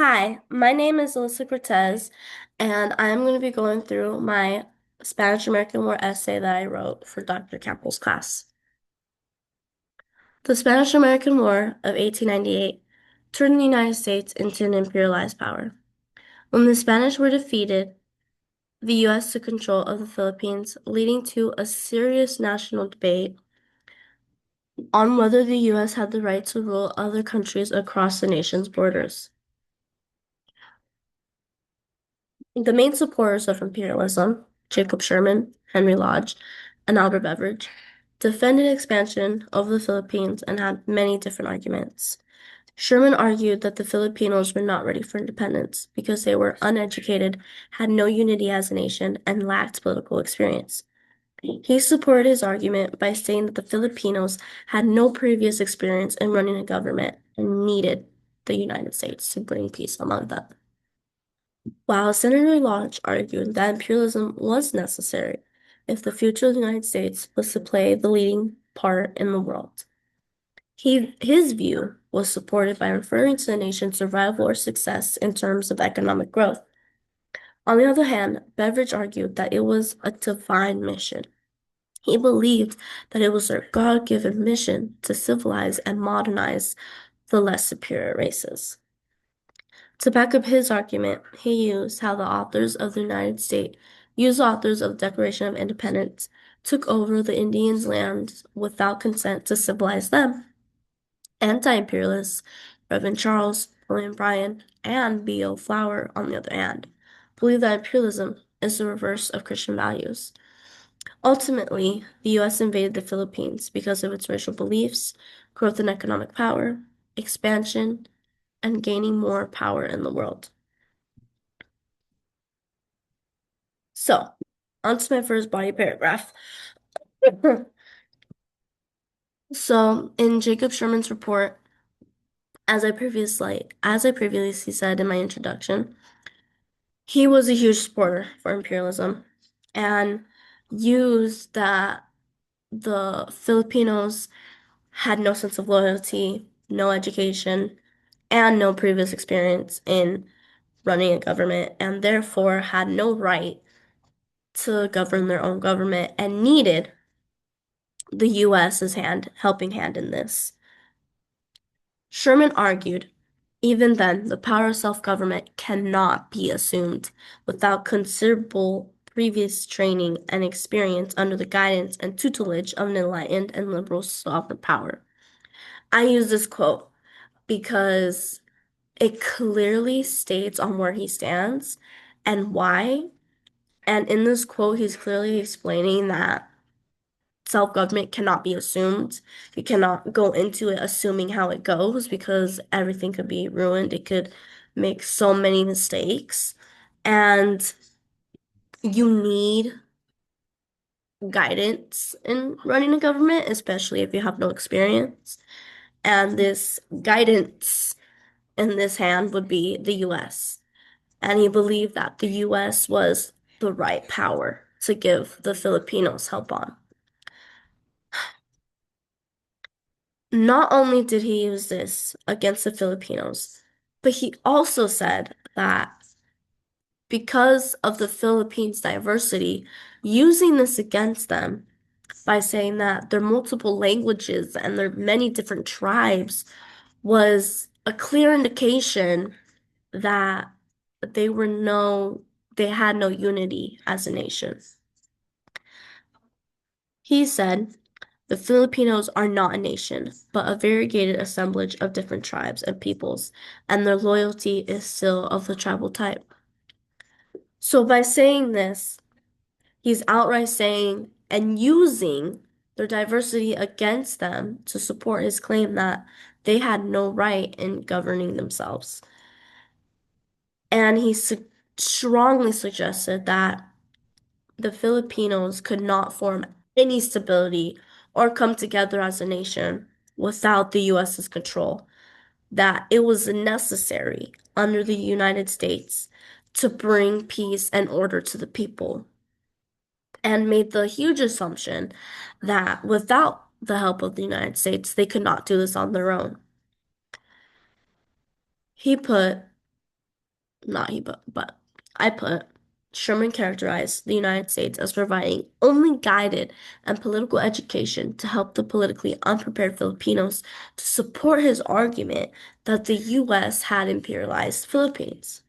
Hi, my name is Alyssa Cortez, and I'm going to be going through my Spanish American War essay that I wrote for Dr. Campbell's class. The Spanish American War of 1898 turned the United States into an imperialized power. When the Spanish were defeated, the U.S. took control of the Philippines, leading to a serious national debate on whether the U.S. had the right to rule other countries across the nation's borders. The main supporters of imperialism, Jacob Sherman, Henry Lodge, and Albert Beveridge, defended expansion of the Philippines and had many different arguments. Sherman argued that the Filipinos were not ready for independence because they were uneducated, had no unity as a nation, and lacked political experience. He supported his argument by saying that the Filipinos had no previous experience in running a government and needed the United States to bring peace among them. While Senator Lodge argued that imperialism was necessary if the future of the United States was to play the leading part in the world. His view was supported by referring to the nation's survival or success in terms of economic growth. On the other hand, Beveridge argued that it was a divine mission. He believed that it was their God-given mission to civilize and modernize the less superior races. To back up his argument, he used how the authors of the United States, used authors of the Declaration of Independence, took over the Indians' lands without consent to civilize them. Anti-imperialists, Reverend Charles, William Bryan, and B.O. Flower, on the other hand, believe that imperialism is the reverse of Christian values. Ultimately, the U.S. invaded the Philippines because of its racial beliefs, growth in economic power, expansion, and gaining more power in the world. So, on to my first body paragraph. So, in Jacob Sherman's report, as I previously said in my introduction, he was a huge supporter for imperialism and used that the Filipinos had no sense of loyalty, no education, and no previous experience in running a government, and therefore had no right to govern their own government and needed the US's helping hand in this. Sherman argued, even then, the power of self-government cannot be assumed without considerable previous training and experience under the guidance and tutelage of an enlightened and liberal sovereign power. I use this quote because it clearly states on where he stands and why. And in this quote, he's clearly explaining that self-government cannot be assumed. You cannot go into it assuming how it goes because everything could be ruined. It could make so many mistakes. And you need guidance in running a government, especially if you have no experience. And this guidance in this hand would be the US. And he believed that the US was the right power to give the Filipinos help on. Not only did he use this against the Filipinos, but he also said that because of the Philippines' diversity, using this against them by saying that there are multiple languages and there are many different tribes was a clear indication that they had no unity as a nation. He said, the Filipinos are not a nation, but a variegated assemblage of different tribes and peoples, and their loyalty is still of the tribal type. So by saying this, he's outright saying and using their diversity against them to support his claim that they had no right in governing themselves. And he strongly suggested that the Filipinos could not form any stability or come together as a nation without the US's control, that it was necessary under the United States to bring peace and order to the people, and made the huge assumption that without the help of the United States, they could not do this on their own. He put not he put, but I put, Sherman characterized the United States as providing only guided and political education to help the politically unprepared Filipinos to support his argument that the U.S. had imperialized Philippines.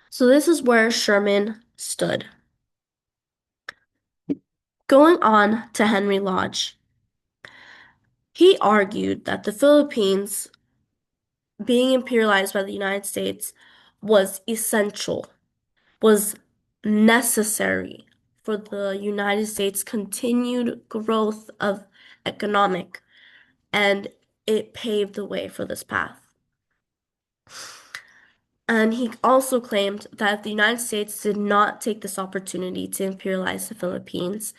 So this is where Sherman stood. Going on to Henry Lodge, he argued that the Philippines being imperialized by the United States was essential, was necessary for the United States' continued growth of economic, and it paved the way for this path. And he also claimed that if the United States did not take this opportunity to imperialize the Philippines,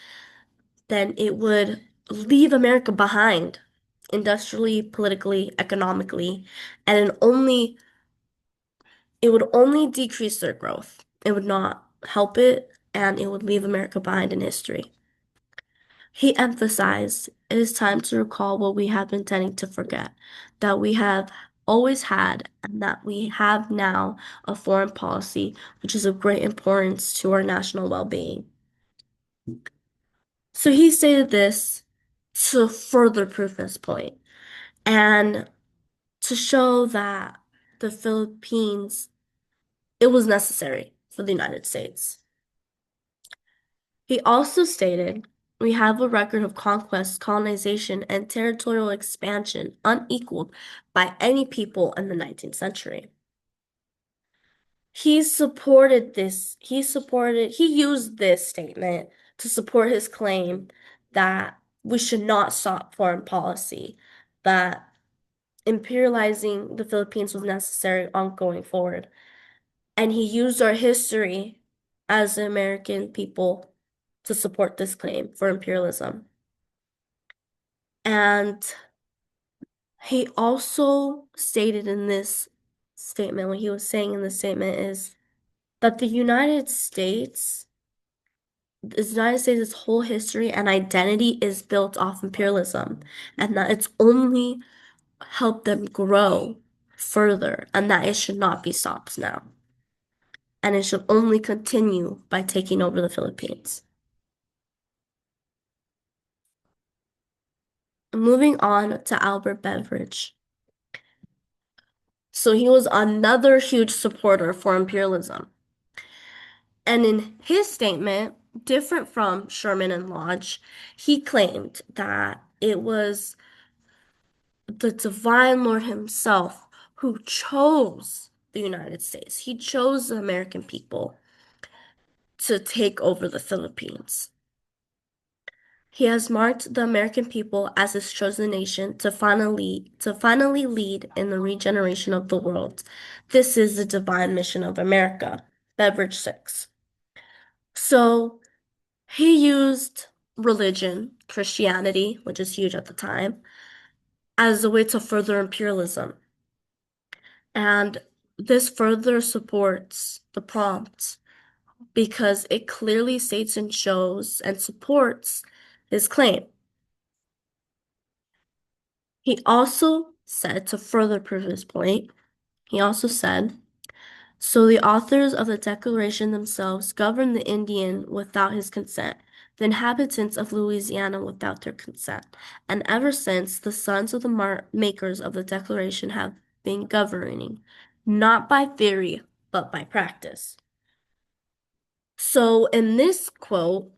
then it would leave America behind industrially, politically, economically, and it would only decrease their growth. It would not help it, and it would leave America behind in history. He emphasized it is time to recall what we have been tending to forget, that we have always had and that we have now a foreign policy which is of great importance to our national well-being. So he stated this to further prove his point and to show that the Philippines, it was necessary for the United States. He also stated, we have a record of conquest, colonization, and territorial expansion unequaled by any people in the 19th century. He used this statement to support his claim that we should not stop foreign policy, that imperializing the Philippines was necessary on going forward. And he used our history as the American people to support this claim for imperialism. And he also stated in this statement, what he was saying in the statement is that the United States' whole history and identity is built off imperialism, and that it's only helped them grow further, and that it should not be stopped now. And it should only continue by taking over the Philippines. Moving on to Albert Beveridge. So he was another huge supporter for imperialism. And in his statement, different from Sherman and Lodge, he claimed that it was the divine Lord himself who chose the United States. He chose the American people to take over the Philippines. He has marked the American people as his chosen nation to finally lead in the regeneration of the world. This is the divine mission of America. Beveridge 6. So he used religion, Christianity, which is huge at the time, as a way to further imperialism. And this further supports the prompt because it clearly states and shows and supports his claim. He also said, to further prove his point, he also said, so the authors of the Declaration themselves governed the Indian without his consent, the inhabitants of Louisiana without their consent, and ever since the sons of the makers of the Declaration have been governing, not by theory, but by practice. So in this quote,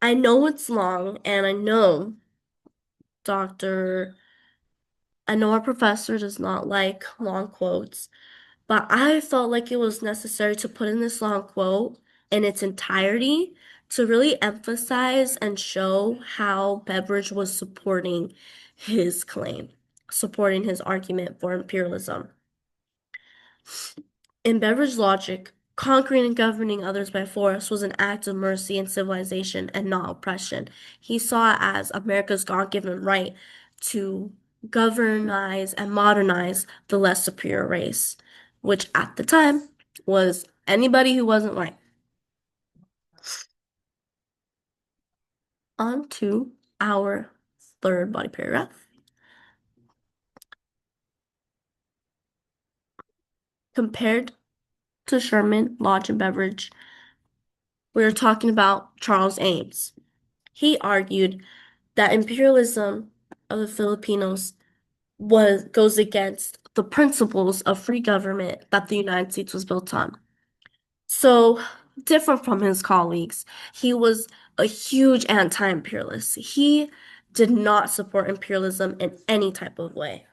I know it's long, and Dr. I know our professor does not like long quotes, but I felt like it was necessary to put in this long quote in its entirety to really emphasize and show how Beveridge was supporting his claim, supporting his argument for imperialism. In Beveridge's logic, conquering and governing others by force was an act of mercy and civilization and not oppression. He saw it as America's God-given right to governize and modernize the less superior race, which at the time was anybody who wasn't white. On to our third body paragraph. Compared to Sherman, Lodge, and Beveridge, we are talking about Charles Ames. He argued that imperialism of the Filipinos goes against the principles of free government that the United States was built on. So, different from his colleagues, he was a huge anti-imperialist. He did not support imperialism in any type of way.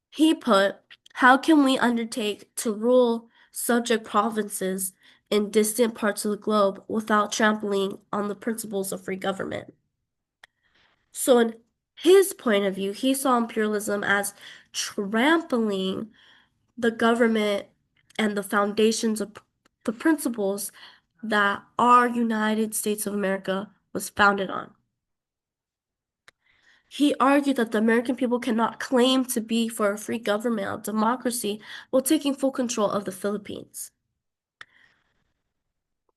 He put, how can we undertake to rule subject provinces in distant parts of the globe without trampling on the principles of free government? So, in his point of view, he saw imperialism as trampling the government and the foundations of the principles that our United States of America was founded on. He argued that the American people cannot claim to be for a free government of democracy while taking full control of the Philippines.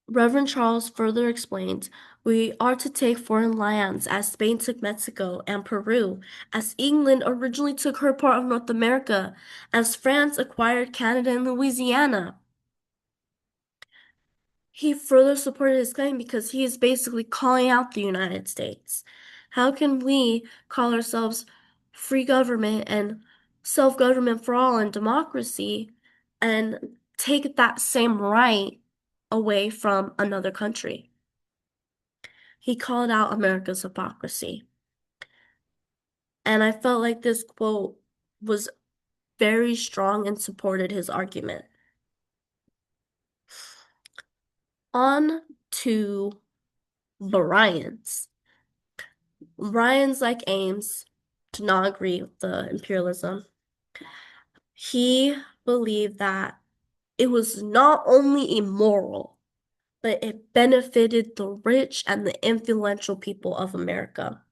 Reverend Charles further explained, we are to take foreign lands as Spain took Mexico and Peru, as England originally took her part of North America, as France acquired Canada and Louisiana. He further supported his claim because he is basically calling out the United States. How can we call ourselves free government and self-government for all and democracy and take that same right away from another country? He called out America's hypocrisy. And I felt like this quote was very strong and supported his argument. On to the Ryans. Ryans, like Ames, did not agree with the imperialism. He believed that it was not only immoral, but it benefited the rich and the influential people of America.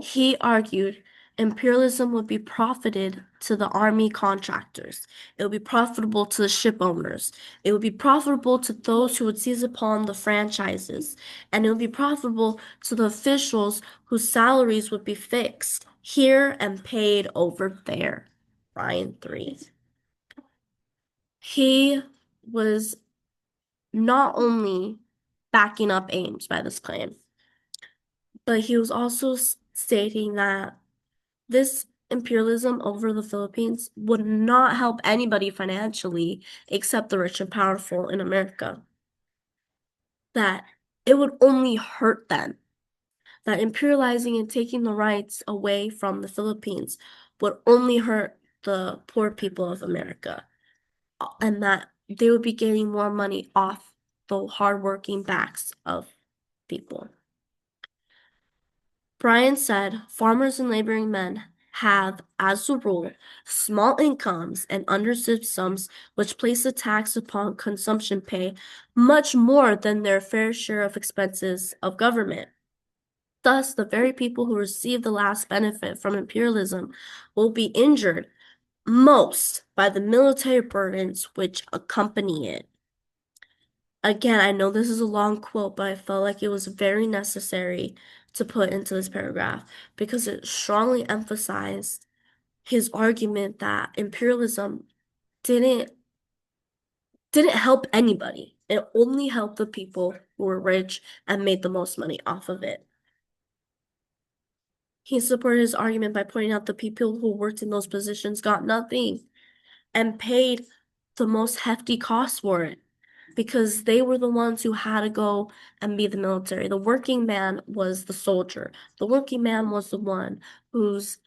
He argued imperialism would be profited to the army contractors. It would be profitable to the ship owners. It would be profitable to those who would seize upon the franchises. And it would be profitable to the officials whose salaries would be fixed here and paid over there. Ryan 3. He was not only backing up Ames by this claim, but he was also stating that this imperialism over the Philippines would not help anybody financially except the rich and powerful in America. That it would only hurt them. That imperializing and taking the rights away from the Philippines would only hurt the poor people of America. And that they would be getting more money off the hardworking backs of people. Brian said farmers and laboring men have, as a rule, small incomes and under systems which place a tax upon consumption pay much more than their fair share of expenses of government. Thus, the very people who receive the last benefit from imperialism will be injured most by the military burdens which accompany it. Again, I know this is a long quote, but I felt like it was very necessary to put into this paragraph because it strongly emphasized his argument that imperialism didn't help anybody. It only helped the people who were rich and made the most money off of it. He supported his argument by pointing out the people who worked in those positions got nothing and paid the most hefty cost for it because they were the ones who had to go and be the military. The working man was the soldier. The working man was the one whose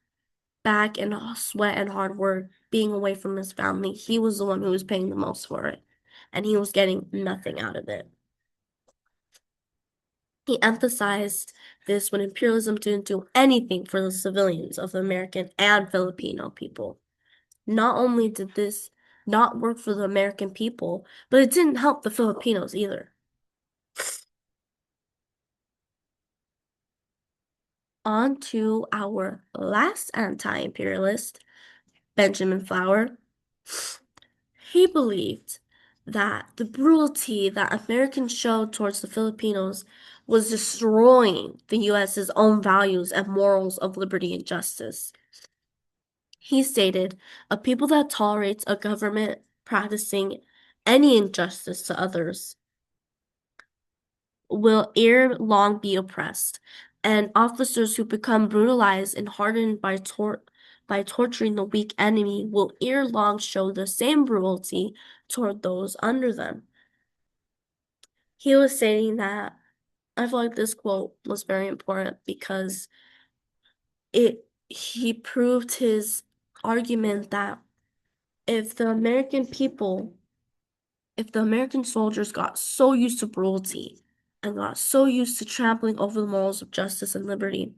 back and sweat and hard work being away from his family, he was the one who was paying the most for it. And he was getting nothing out of it. He emphasized this when imperialism didn't do anything for the civilians of the American and Filipino people. Not only did this not work for the American people, but it didn't help the Filipinos either. On to our last anti-imperialist, Benjamin Flower. He believed that the brutalty that Americans showed towards the Filipinos was destroying the US's own values and morals of liberty and justice. He stated, "A people that tolerates a government practicing any injustice to others will ere long be oppressed, and officers who become brutalized and hardened by torturing the weak enemy will ere long show the same cruelty toward those under them." He was saying that I feel like this quote was very important because he proved his argument that if the American people, if the American soldiers got so used to cruelty and got so used to trampling over the morals of justice and liberty,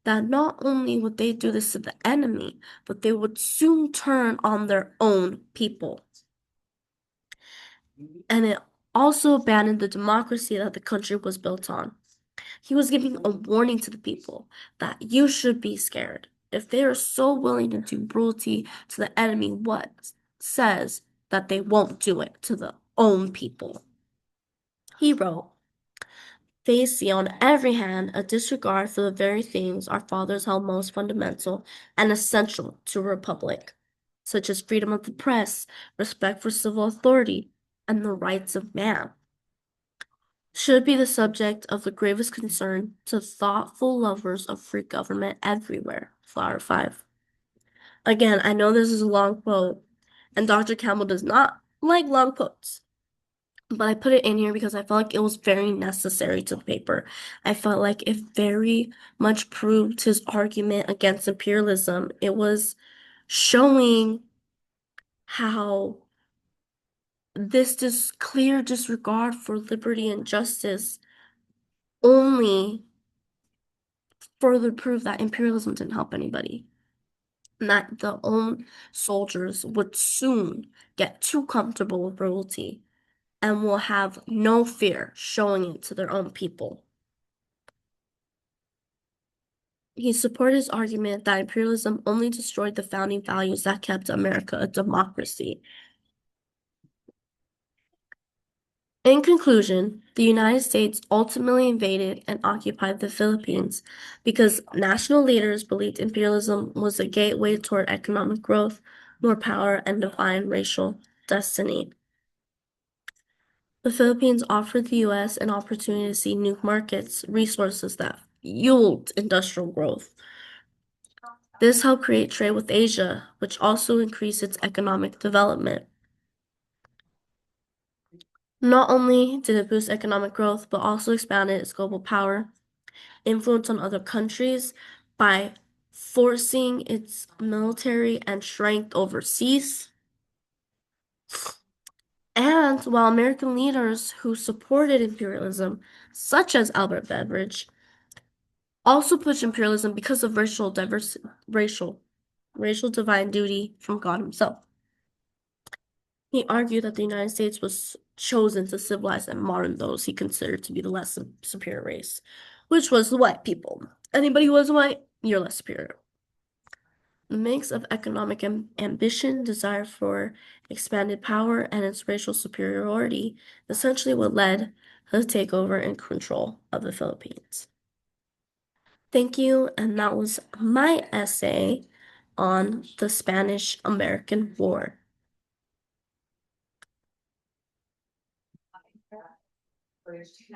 that not only would they do this to the enemy, but they would soon turn on their own people. And it also abandoned the democracy that the country was built on. He was giving a warning to the people that you should be scared. If they are so willing to do cruelty to the enemy, what says that they won't do it to their own people? He wrote, "They see on every hand a disregard for the very things our fathers held most fundamental and essential to a republic, such as freedom of the press, respect for civil authority, and the rights of man, should be the subject of the gravest concern to thoughtful lovers of free government everywhere." Flower 5. Again, I know this is a long quote, and Dr. Campbell does not like long quotes, but I put it in here because I felt like it was very necessary to the paper. I felt like it very much proved his argument against imperialism. It was showing how this clear disregard for liberty and justice only further prove that imperialism didn't help anybody, and that the own soldiers would soon get too comfortable with royalty and will have no fear showing it to their own people. He supported his argument that imperialism only destroyed the founding values that kept America a democracy. In conclusion, the United States ultimately invaded and occupied the Philippines because national leaders believed imperialism was a gateway toward economic growth, more power, and divine racial destiny. The Philippines offered the U.S. an opportunity to see new markets, resources that fueled industrial growth. This helped create trade with Asia, which also increased its economic development. Not only did it boost economic growth, but also expanded its global power, influence on other countries by forcing its military and strength overseas. And while American leaders who supported imperialism, such as Albert Beveridge, also pushed imperialism because of racial divine duty from God himself. He argued that the United States was chosen to civilize and modern those he considered to be the less superior race, which was the white people. Anybody who was white, you're less superior. The mix of economic ambition, desire for expanded power, and its racial superiority essentially what led to the takeover and control of the Philippines. Thank you, and that was my essay on the Spanish-American War.